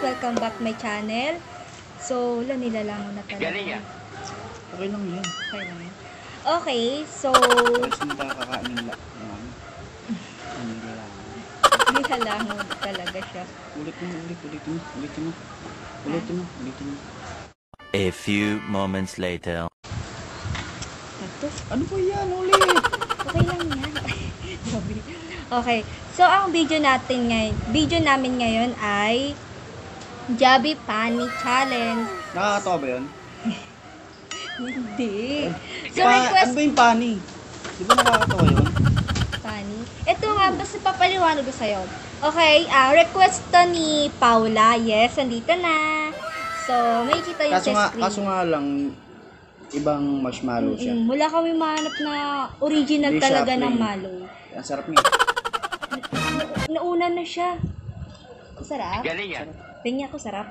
Welcome back my channel. So, nilalangon na talaga. Okay lang yan. Okay lang yan. Okay, so... Tapos hindi tayo kakain ng nilalangon talaga siya. Ulitin mo. A few moments later. Ano po yan? Ulit! Okay lang yan. Okay. So, ang video namin ngayon ay Jabi Pani Challenge. Nakakatawa ba yun? Hindi. So, Ano request... ba yung pani? Di ba nakakatawa yun? Pani? Ito nga, basta papaliwanag ko sa'yo. Okay, request to ni Paula. Yes, andito na. So, may kita yung sa screen. Kaso nga lang, ibang marshmallow siya. Wala kami mahanap na original Hindi talaga siya ng plain. Malloy. Ang sarap niya. Nauna na siya. Sarap? Galing yan. Tingnan ko, sarap.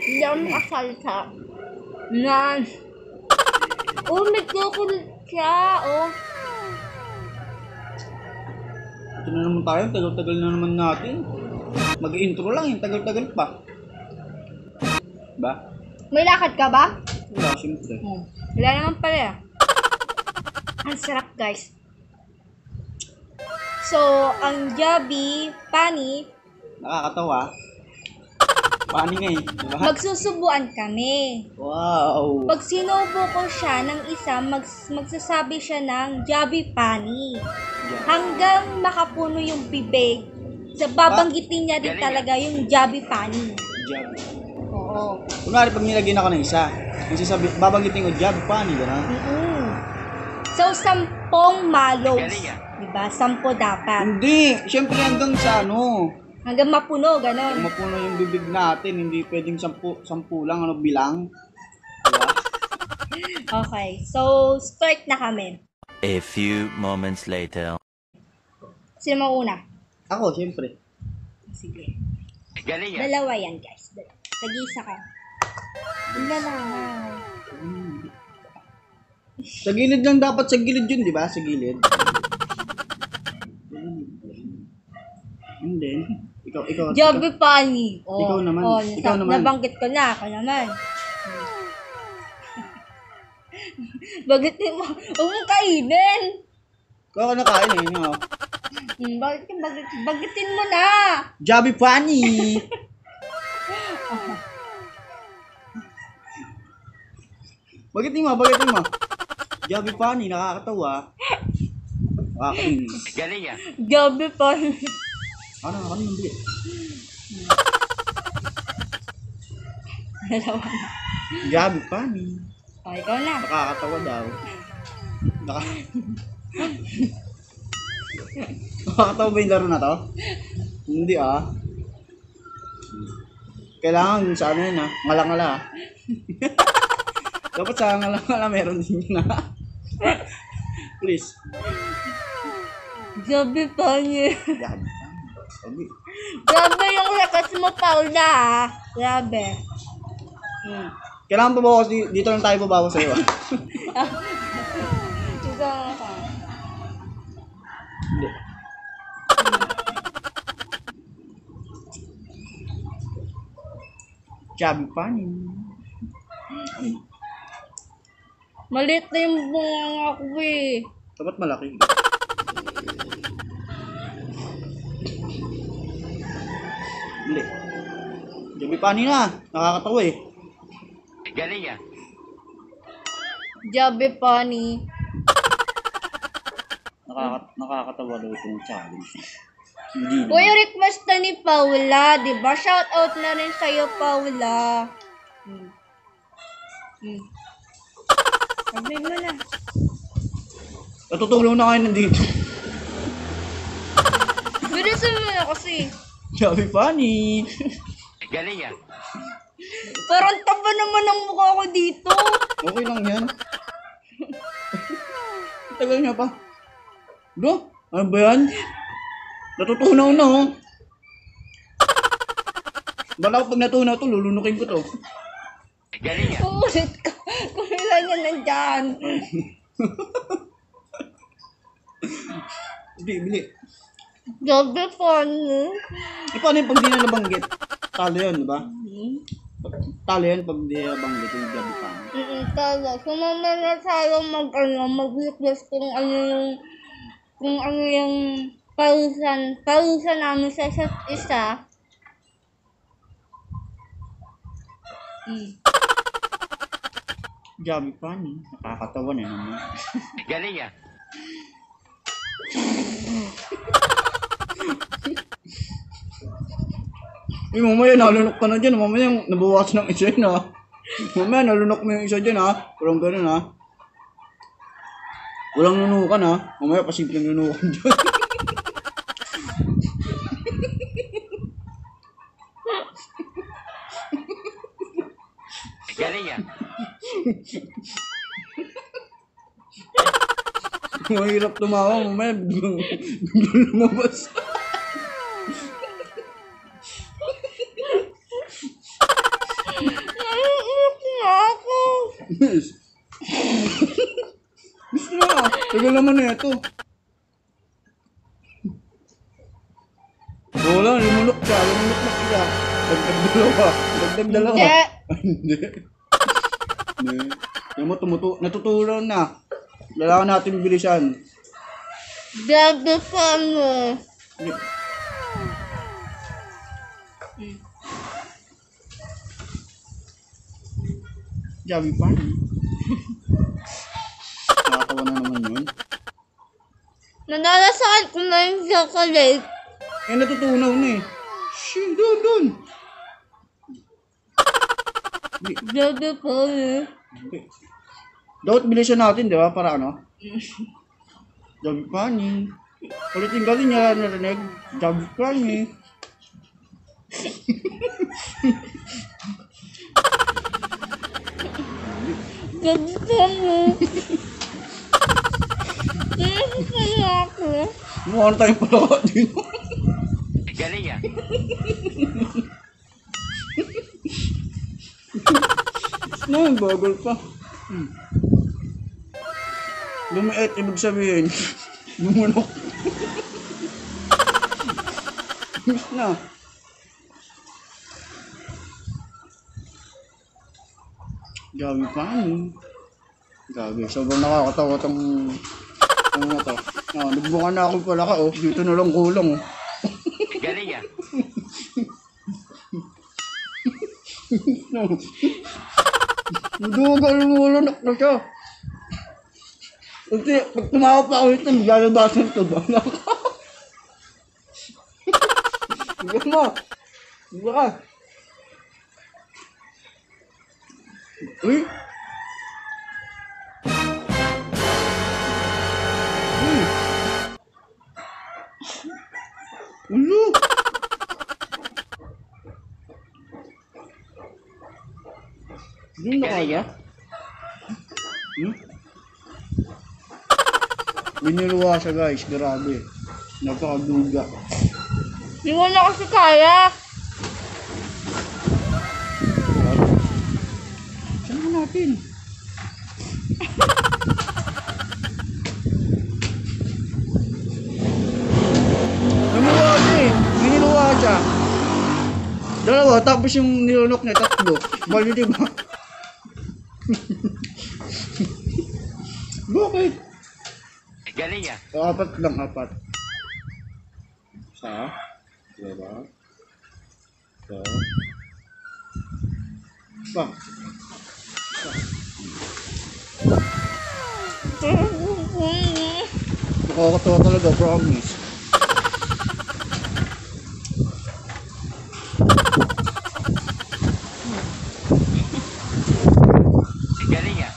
Hindi ako makasalta. Nan. Oh, may kukulit siya. Oh. Ito na naman tayo. Tagal-tagal na naman natin. Mag-intro lang yung tagal-tagal pa. Ba? May lakad ka ba? Wala, siyempre. Wala naman pala. Ang sarap, guys. So, ang Jabi Pani, Nakakatawa. Pani nga eh. Diba? magsusubuan kami. Wow! Pag sinubo ko siya ng isa, magsasabi siya ng Jabi Pani. Hanggang makapuno yung bibig. Sa babanggitin niya din talaga yung Jabi Pani. Jab. Oo. Kunwari pag nilagyan ako ng isa, yung sasabi, babanggitin ko, jab, pani, gano'n. So, 10 malos. Diba? 10 dapat. Hindi! Siyempre hanggang sa Hanggang mapuno, ganon. kung mapuno yung bibig natin, hindi pwedeng 10 lang, bilang. Diba? Okay. So, start na kami. A few moments later. Sino mauna? Ako, siyempre. Sige. Galing yan. Dalawa yan, guys. Tag-isa ka. Dalawa. Sa gilid lang dapat, sa gilid yun, di ba? Sa gilid. And then, ikaw. Jabi Pani. Oh, Ikaw naman. Oh, Ikaw naman. Nabanggit ko na. Ako naman. Bagitin mo. Huwag mong kainin. Ikaw ka nakain eh. No? Bagitin mo na. Jabi Pani! Bagitin mo. Jabi Pani, nakakatawa. Akin. Galing yan. Jabi Pani. Ano yung bili? Dalawa na. Jabi Pani. Oh, ikaw na. Nakakatawa daw. Nakakatawa ba yung laro na to? Hindi ah. Kailangan sa ano yun ah. Ngala-ngala ah. Dapat sa ngala-ngala meron din yun ah. Please. Jabi Pani. Jabi. Sabi. Grabe yung lakas mo, Paula. Grabe. Kailangan babawas dito lang tayo babawas sa'yo ah. Ikaw ka. Hindi. Jabi Pani. Maliit na yung bunga ko eh. Dapat malaki. Hindi. Jabi Pani na. Nakakatawa eh. Galing yan. Jabi Pani. Nakakatawa daw itong challenge. Hindi Uy, request na ni Paula, di ba? Shout out na rin sa'yo, Paula. Sabihin mo na. Natutulong na kayo nandito. Bilisan mo na kasi. Jabi Pani. Galing yan. Parang taba naman ang mukha ko dito. Okay lang yan. Tagal niya pa. Do? Ano ba yan? Natutunaw na oh. Bala ko pag natunaw to, lulunukin ko to. Galing yan. Uulit ka. Kung ilan yan nandyan. Bili. Joby Pani. Eh, paano yung pag di na nabanggit? Talo yun, di ba? Talo yun pag di na nabanggit yung Joby Pani. Tala. Sumama na tayo mag-request kung ano yung parusan namin sa isa't isa. Joby Pani. Nakakatawa na naman. Galing yan. Eh, mamaya nalunok ka na dyan. Mamaya nabawas ng isa yun ha. Mamaya nalunok mo yung isa dyan ha. Parang ganun ha. Walang nunukan ha. Mamaya pasimpleng nunukan dyan. Galing yan. Mahirap tumawa. Mamaya biglang lumabas. Naiiyak na ako. Miss. Miss na. Tagal naman na ito. Wala, lumunok siya. Lumunok na siya. Dagdag dalawa. Dagdag dalawa. Hindi. Hindi. Yung mo, natutulaw na. Kailangan natin bilisan. Joby Pani. Joby Pani. Nakatawa na naman yun. Nanalasakit ko na yung chocolate. Eh, natutunaw na eh. Shh, doon. Joby Pani. Dapat bilisan natin, di ba? Para ano? Joby Pani. Ulitin ka din niya narinig. Joby Pani. Joby Pani. Naiiyak na ako. Mukha na tayong palaka dito. Galing yan. Bagal pa. Lumiit, ibig sabihin. Lumunok. Miss na. Gabi pa ano. Gabi. Sobrang nakakatawa tong ano to. Nagbuka na ako pala ka oh. Dito na lang kulang oh. Galing yan. Dugal mo lunak na siya. Kasi pag tumawa pa ako ito, lalabasan ito ba? Sige mo. Sige ka. Uy. Ulo. Hindi na kaya? Biniluwa siya guys, grabe. Napakaduga. Hindi ko na kasi kaya. Saan mo natin? Biniluwa siya eh. Biniluwa siya. Dalawa, tapos yung nilunok niya, tatlo. Bali diba? Bakit? Galing yan. Apat lang, apat. Isa. Diba? Ito. Pa. Nakakatawa talaga, promise. Galing yan.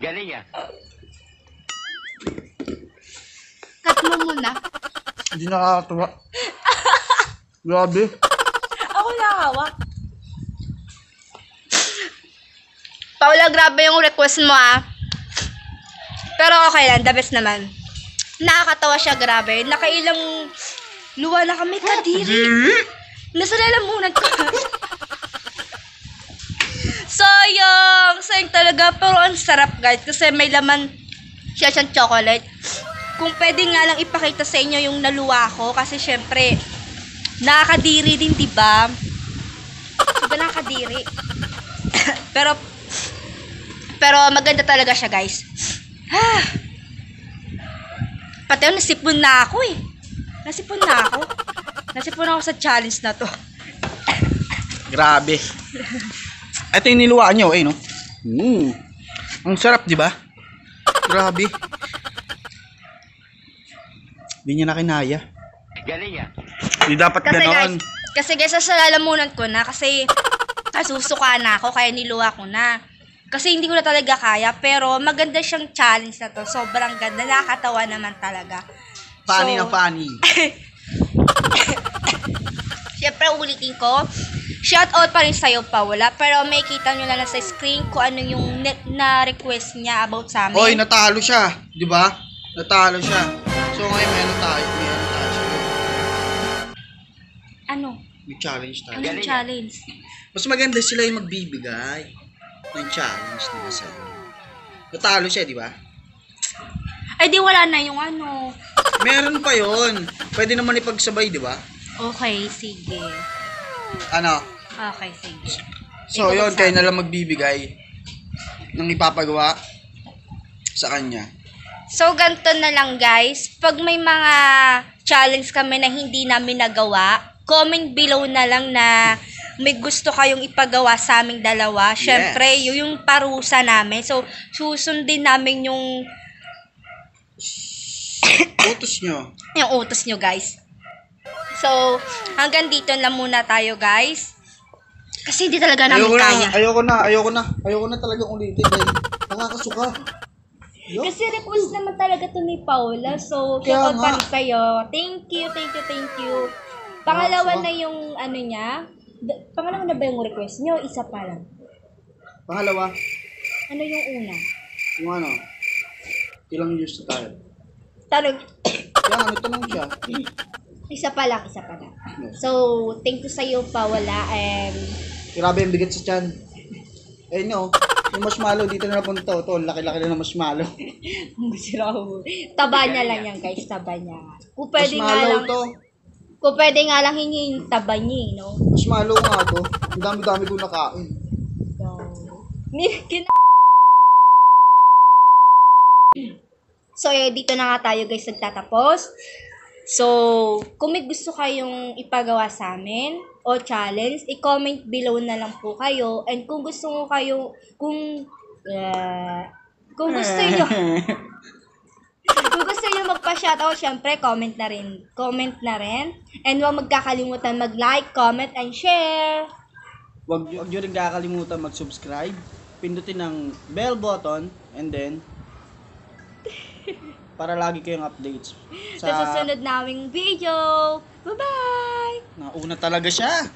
Galing yan. Cut mo muna. Hindi nakakatawa. Grabe. Ako nakahawak. Paula, grabe yung request mo Pero okay lang, the best naman. Nakakatawa siya, grabe. Nakailang luwa na kami, kadiri. Nasa lalamunan ko. Sayang talaga. Pero ang sarap, guys. Kasi may laman siya siyang chocolate. Kung pwede nga lang ipakita sa inyo yung naluwa ko. Kasi syempre, nakakadiri din, diba? Diba nakakadiri? Pero maganda talaga siya, guys. Pati nasipon na ako Nasipon ako sa challenge na to. Grabe. Ito yung niluwaan nyo, no? Ang sarap, di ba? Grabe. Hindi niya na kinaya. Galing yan. Hindi dapat ganoon. Kasi guys, sa lalamunan ko na kasi nasusuka na ako kaya niluwa ko na. Kasi hindi ko na talaga kaya pero maganda siyang challenge na to. Sobrang ganda, nakakatawa naman talaga. Funny na funny. Siyempre ulitin ko, shoutout pa rin sa'yo, Paula. Pero may kita nyo na sa screen kung ano yung na-request niya about sa amin. Oy, natalo siya. Di ba? Natalo siya. So ngayon may ano tayo sa'yo. Ano? May challenge tayo. Anong challenge? Mas maganda sila yung magbibigay ng challenge nila sa'yo. Natalo siya, di ba? Ay, di wala na yung ano. Meron pa yon. Pwede naman ipagsabay, di ba? Okay, sige. Ano? Okay, sige. So, Ikaw yun, magsabi. kayo na lang magbibigay ng ipapagawa sa kanya. So, ganito na lang guys. Pag may mga challenge kami na hindi namin nagawa, comment below na lang na may gusto kayong ipagawa sa aming dalawa. Siyempre, yung parusa namin. So, susundin namin yung Utos nyo. utos nyo guys. So, hanggang dito lang muna tayo guys. Kasi hindi talaga namin kaya. Ayoko na talaga ulitin dahil nakakasuka. Kasi request naman talaga to ni Paula. So, Kaya shoutout pa nga. rin sa'yo. Thank you. Pangalawa na yung ano niya. Pangalawa na ba yung request niyo? Isa pa lang. Pangalawa, Ano yung una? yung ano, ilang years na tayo. Tanong. Kaya ano, tanong siya. Isa pa lang. So, thank you sa'yo, Paula. And, Grabe yung bigat sa tiyan. Eh no, yung marshmallow dito na napunta. Ito, laki-laki na ng marshmallow. taba niya lang yan, guys. Taba niya. Kung pwede nga Marshmallow lang, to. kung pwede nga lang hingi yung taba niya, no? Marshmallow nga to. Ang dami-dami ko nakain. So, dito na nga tayo guys nagtatapos. So, kung may gusto kayong ipagawa sa amin o challenge, i-comment below na lang po kayo. And kung gusto mo kayo, kung gusto niyo kung gusto niyo magpa-shoutout, syempre comment na rin. And huwag magkakalimutan mag-like, comment, and share. Huwag nyo rin kakalimutan mag-subscribe. Pindutin ang bell button and then para lagi kayong updates Sa susunod naming video. Bye-bye! Nauna talaga siya.